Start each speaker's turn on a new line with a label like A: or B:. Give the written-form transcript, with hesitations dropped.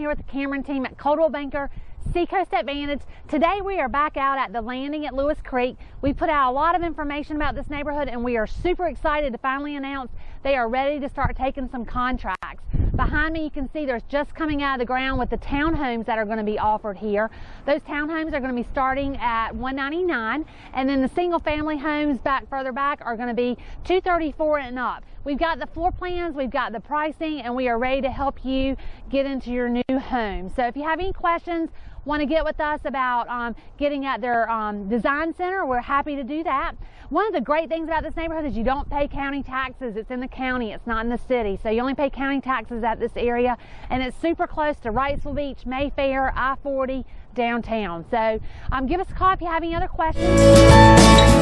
A: here with the Cameron team at Coldwell Banker Seacoast Advantage. Today we are back out at the landing at Lewis Creek. We put out a lot of information about this neighborhood and we are super excited to finally announce they are ready to start taking some contracts. Behind me you can see there's just coming out of the ground with the townhomes that are going to be offered here. Those townhomes are going to be starting at $199, and then the single family homes further back are going to be $234 and up. We've got the floor plans, we've got the pricing, and we are ready to help you get into your new home. So if you have any questions, want to get with us about getting at their design center, we're happy to do that. One of the great things about this neighborhood is you don't pay county taxes. It's in the county, it's not in the city. So you only pay county taxes at this area, and it's super close to Wrightsville Beach, Mayfair, I-40, downtown. So give us a call if you have any other questions.